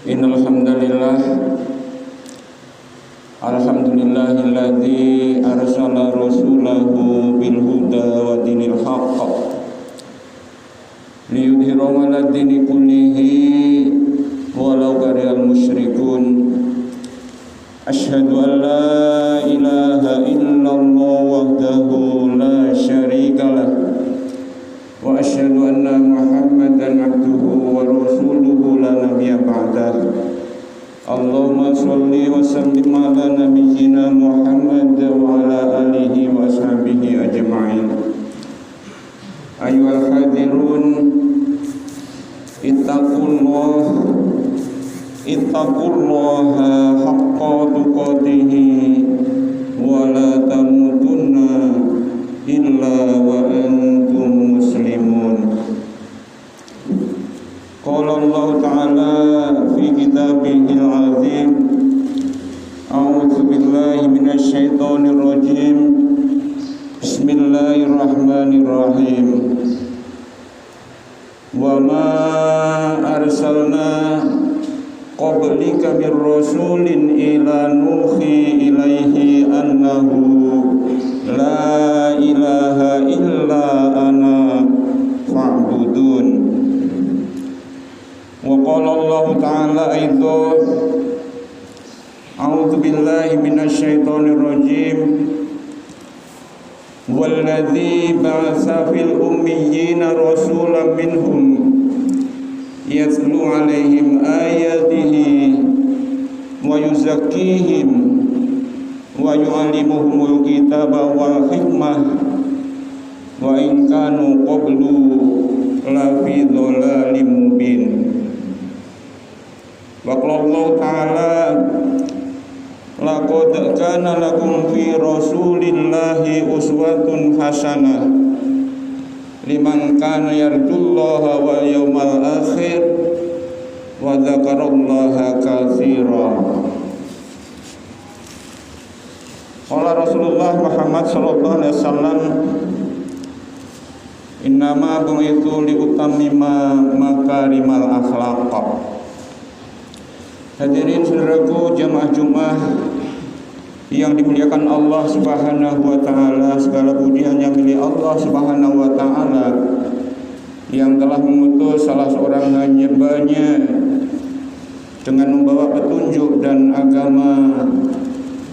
Innal hamdalillah alhamdulillahilladzi arsala rasulahu bil huda wa dinil haqq liyudhhirahu 'ala dini kullihi walau karihal musyrikun. Asyhadu an la ilaha illallah wahdahu la syarikalah wa asyhadu anna Muhammadan abduhu wa rasuluhu la nabiyya ba'dah. Allahumma sholli wa sallim ala nabiyyina Muhammad wa ala alihi wa ashabihi ajma'in. Ayyuhal hadirun, ittaqullaha haqqa tuqatih wa la tamutunna illa wa antum muslimun. Qala Allah Ta'ala fi kitabihil azim, a'udzu billahi minasy syaithanir rajim. Bismillahirrahmanirrahim. Wa ma arsalna qablika mir rasulin ila nuhi ilaihi annahu la ilaha illa ana fa'budun. Wa qala Allah Ta'ala aidan, a'udzu billahi minasy syaithanir rajim. Walladzi ba'atsa fil ummiyina rasulan minhum yatlu 'alaihim ayatihi wa yuzakkihim wa yu'allimuhumul kitaba wal hikmah wa in kanu qablu la fi dhalalin mubin. Wa qala Allah Ta'ala, laqad kana lakum fi rasulillahi uswatun hasanah liman kana yarjullaha wal yawmal akhir wa dzakarallaha katsira. Qala Rasulullah Muhammad sallallahu alaihi wasallam, innama bu'itsu liutammima makarimal akhlaq. Hadirin saudaraku jamaah Jumat yang dimuliakan Allah Subhanahu wa taala, segala puji hanya milik Allah Subhanahu wa taala yang telah mengutus salah seorang hamba-Nya dengan membawa petunjuk dan agama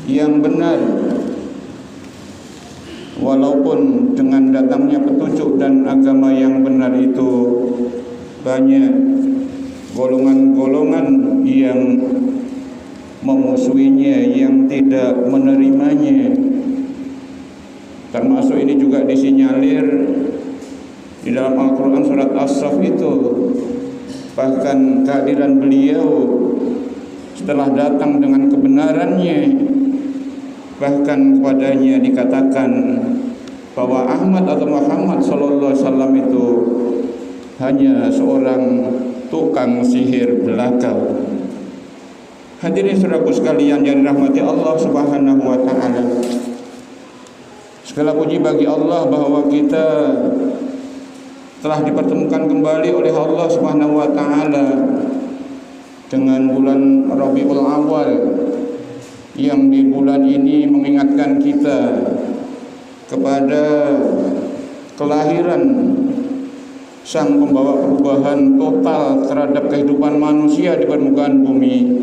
yang benar. Walaupun dengan datangnya petunjuk dan agama yang benar itu banyak golongan-golongan yang memusuhinya, yang tidak menerimanya. Termasuk ini juga disinyalir di dalam Al-Quran surat As-Saff itu. Bahkan kehadiran beliau setelah datang dengan kebenarannya, bahkan kepadanya dikatakan bahwa Ahmad atau Muhammad sallallahu alaihi wasallam itu hanya seorang tukang sihir belaka. Hadirin saudaraku sekalian yang dirahmati Allah Subhanahu wa taala, segala puji bagi Allah bahwa kita telah dipertemukan kembali oleh Allah Subhanahu wa taala dengan bulan Rabiul Awal, yang di bulan ini mengingatkan kita kepada kelahiran Sang pembawa perubahan total terhadap kehidupan manusia di permukaan bumi.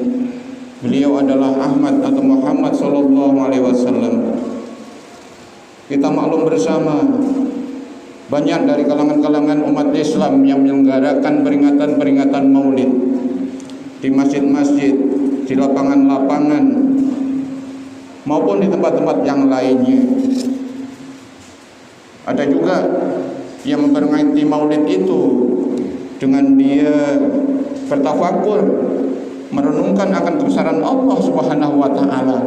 Beliau adalah Ahmad atau Muhammad sallallahu alaihi wasallam. Kita maklum bersama, banyak dari kalangan-kalangan umat Islam yang menyelenggarakan peringatan-peringatan Maulid di masjid-masjid, di lapangan-lapangan, maupun di tempat-tempat yang lainnya. Ada juga yang memperingati Maulid itu dengan dia bertafakur, merenungkan akan kebesaran Allah Subhanahu wa taala,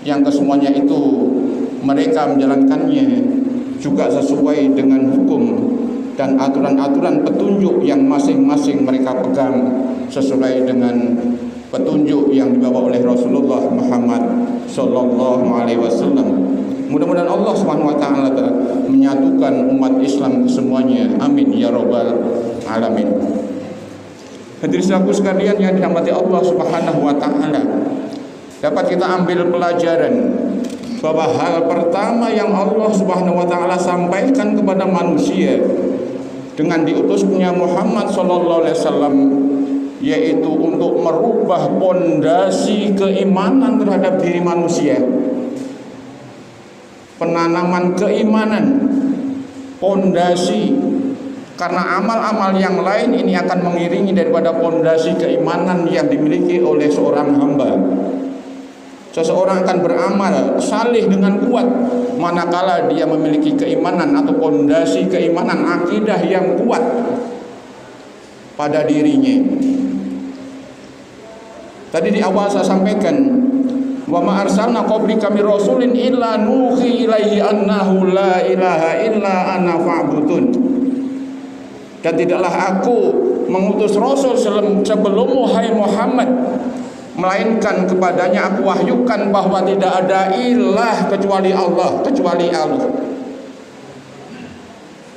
yang kesemuanya itu mereka menjalankannya juga sesuai dengan hukum dan aturan-aturan petunjuk yang masing-masing mereka pegang sesuai dengan petunjuk yang dibawa oleh Rasulullah Muhammad sallallahu alaihi wasallam. Mudah-mudahan Allah Subhanahu wa taala menyatukan umat Islam semuanya. Amin ya rabbal alamin. Hadirin sekalian yang dirahmati Allah Subhanahu wa taala, dapat kita ambil pelajaran bahwa hal pertama yang Allah Subhanahu wa taala sampaikan kepada manusia dengan diutusnya Muhammad sallallahu alaihi wasallam, yaitu untuk merubah pondasi keimanan terhadap diri manusia. Penanaman keimanan, pondasi, karena amal-amal yang lain ini akan mengiringi daripada pondasi keimanan yang dimiliki oleh seorang hamba. Seseorang akan beramal saleh dengan kuat manakala dia memiliki keimanan atau pondasi keimanan, akidah yang kuat pada dirinya. Tadi di awal saya sampaikan, wa ma arsalna qablika mir rasulin illa nuhi ilaihi annahu la ilaha illa ana fa'budun. Dan tidaklah aku mengutus rasul sebelummu hai Muhammad, melainkan kepadanya aku wahyukan bahwa tidak ada ilah kecuali Allah, kecuali Allah.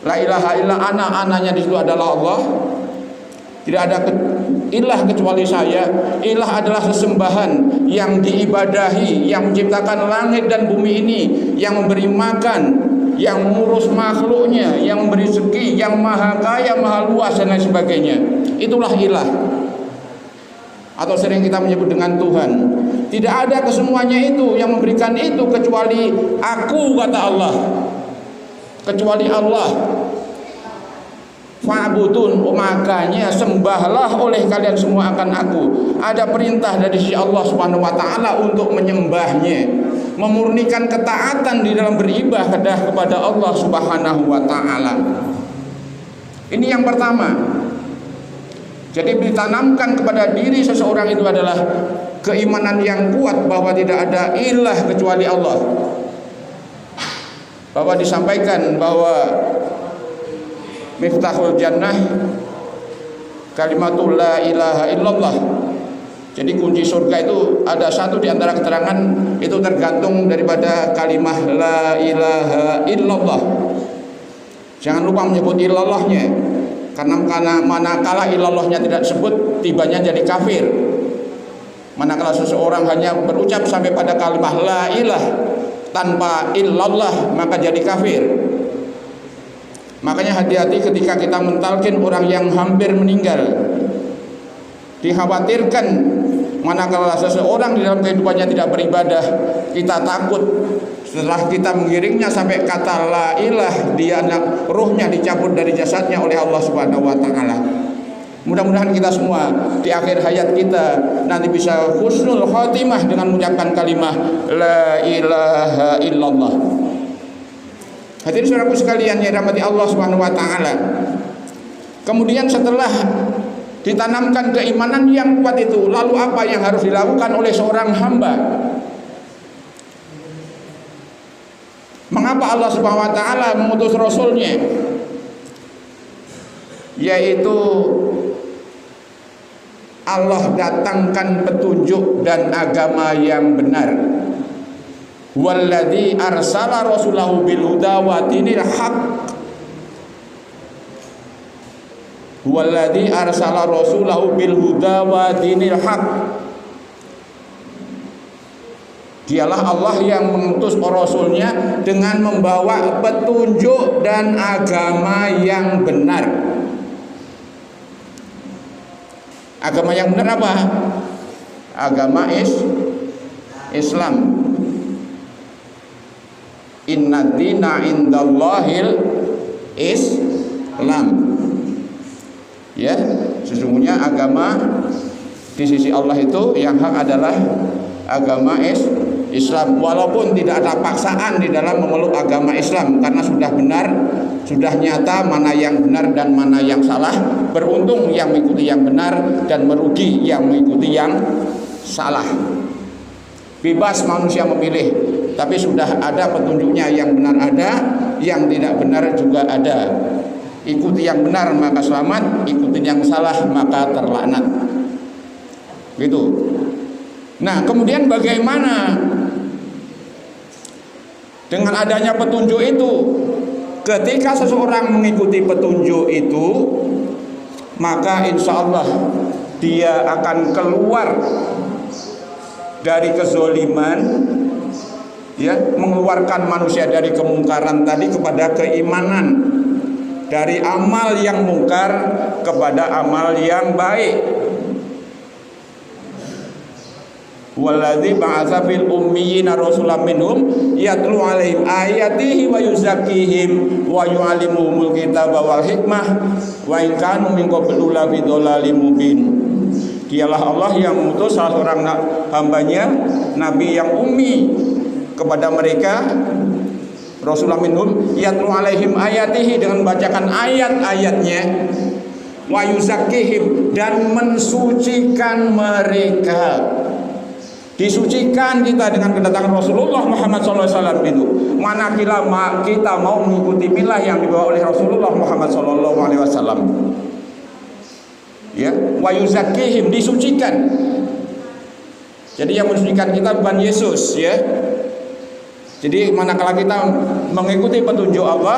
La ilaha illa ana, ananya di situ adalah Allah. Tidak ada ilah kecuali saya. Ilah adalah sesembahan yang diibadahi, yang menciptakan langit dan bumi ini, yang memberi makan, yang mengurus makhluknya, yang memberi rezeki, yang maha kaya, maha luas dan lain sebagainya. Itulah ilah, atau sering kita menyebut dengan Tuhan. Tidak ada kesemuanya itu yang memberikan itu kecuali aku, kata Allah, kecuali Allah. Fa'budun, makanya sembahlah oleh kalian semua akan aku. Ada perintah dari sisi Allah Subhanahu wa taala untuk menyembahnya, memurnikan ketaatan di dalam beribadah kepada Allah Subhanahu wa taala. Ini yang pertama. Jadi ditanamkan kepada diri seseorang itu adalah keimanan yang kuat bahwa tidak ada ilah kecuali Allah. Bahwa disampaikan bahwa miftahul jannah kalimatul la ilaha illallah. Jadi kunci surga itu ada satu di antara keterangan itu tergantung daripada kalimah la ilaha illallah. Jangan lupa menyebut illallahnya, karena manakala illallahnya tidak disebut, tibanya jadi kafir. Manakala seseorang hanya berucap sampai pada kalimah la ilah tanpa illallah, maka jadi kafir. Makanya hati-hati ketika kita mentalkin orang yang hampir meninggal. Dikhawatirkan manakala seseorang di dalam kehidupannya tidak beribadah, kita takut setelah kita mengiringnya sampai kata la ilah, dia ruhnya dicabut dari jasadnya oleh Allah Subhanahu wa taala. Mudah-mudahan kita semua di akhir hayat kita nanti bisa husnul khotimah dengan mengucapkan kalimah la ilaha illallah. Hadirin saudaraku sekalian yang dirahmati Allah Subhanahu wa taala. Kemudian setelah ditanamkan keimanan yang kuat itu, lalu apa yang harus dilakukan oleh seorang hamba? Mengapa Allah Subhanahu wa taala mengutus rasulnya? Yaitu Allah datangkan petunjuk dan agama yang benar. Walladzi arsala rasulahu bil huda wa dinil haq. Walladzi arsala rasulahu bil huda wa dinil haq. Dialah Allah yang mengutus rasulnya dengan membawa petunjuk dan agama yang benar. Agama yang benar apa? Agama Islam. Inna dina indallahil Islam. Ya, sesungguhnya agama di sisi Allah itu yang hak adalah agama Islam. Walaupun tidak ada paksaan di dalam memeluk agama Islam, karena sudah benar, sudah nyata mana yang benar dan mana yang salah. Beruntung yang mengikuti yang benar dan merugi yang mengikuti yang salah. Bebas manusia memilih, tapi sudah ada petunjuknya, yang benar ada, yang tidak benar juga ada. Ikuti yang benar maka selamat, ikuti yang salah maka terlaknat. Gitu. Nah, kemudian bagaimana dengan adanya petunjuk itu? Ketika seseorang mengikuti petunjuk itu, maka insya Allah dia akan keluar dari kezoliman, ya, mengeluarkan manusia dari kemungkaran tadi kepada keimanan, dari amal yang mungkar kepada amal yang baik. Walladzi ba'atsa fil ummiyina rasulan minhum yatlu 'alaihim ayatihi wa yuzakkihim wa yu'allimuhumul kitaba wal hikmah wa in kanu min qablu la fi dhalalin mubin. Dialah Allah yang mengutus salah seorang hambanya, nabi yang ummi, kepada mereka, rasulan minhum yatlu 'alaihim ayatihi, dengan membacakan ayat-ayatnya, wa yuzakkihim, dan mensucikan mereka. Disucikan kita dengan kedatangan Rasulullah Muhammad SAW itu. Mana kita mau mengikuti milah yang dibawa oleh Rasulullah Muhammad SAW. Ya, wa yuzakkihim, disucikan. Jadi yang mensucikan kita bukan Yesus, ya. Jadi manakala kita mengikuti petunjuk Allah,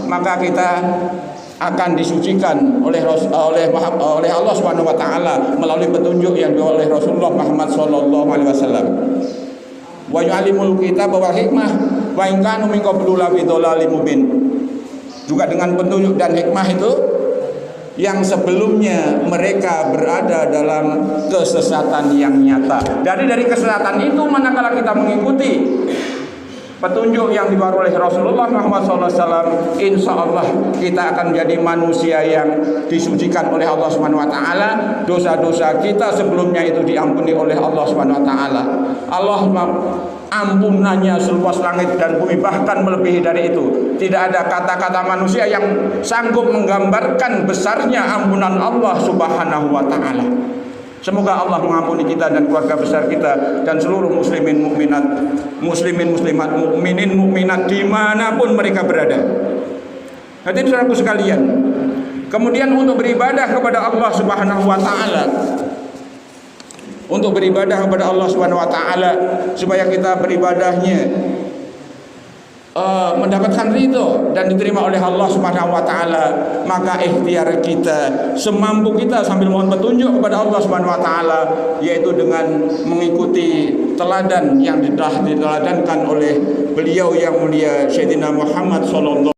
maka kita akan disucikan oleh Allah Subhanahu wa taala melalui petunjuk yang dibawa oleh Rasulullah Muhammad sallallahu alaihi wasallam. Wa yu'allimul kitaba wal hikmah wa in kanu min qablu la fi dhalalin mubin. Juga dengan petunjuk dan hikmah itu yang sebelumnya mereka berada dalam kesesatan yang nyata. Dari kesesatan itu manakala kita mengikuti petunjuk yang dibawa oleh Rasulullah Muhammad SAW, insya Allah kita akan menjadi manusia yang disucikan oleh Allah Subhanahu Wa Taala. Dosa-dosa kita sebelumnya itu diampuni oleh Allah Subhanahu Wa Taala. Allah ampunannya seluas langit dan bumi, bahkan melebihi dari itu. Tidak ada kata-kata manusia yang sanggup menggambarkan besarnya ampunan Allah Subhanahu Wa Taala. Semoga Allah mengampuni kita dan keluarga besar kita dan seluruh muslimin mukminat, muslimin muslimat, mukminin mukminat dimanapun mereka berada. Hadirin saudaraku sekalian, kemudian untuk beribadah kepada Allah Subhanahu Wa Taala, untuk beribadah kepada Allah Subhanahu Wa Taala, supaya kita beribadahnya mendapatkan ridho dan diterima oleh Allah Subhanahu Wa Taala, maka ikhtiar kita semampu kita sambil mohon petunjuk kepada Allah Subhanahu Wa Taala, yaitu dengan mengikuti teladan yang telah diteladankan oleh beliau yang mulia Sayyidina Muhammad sallallahu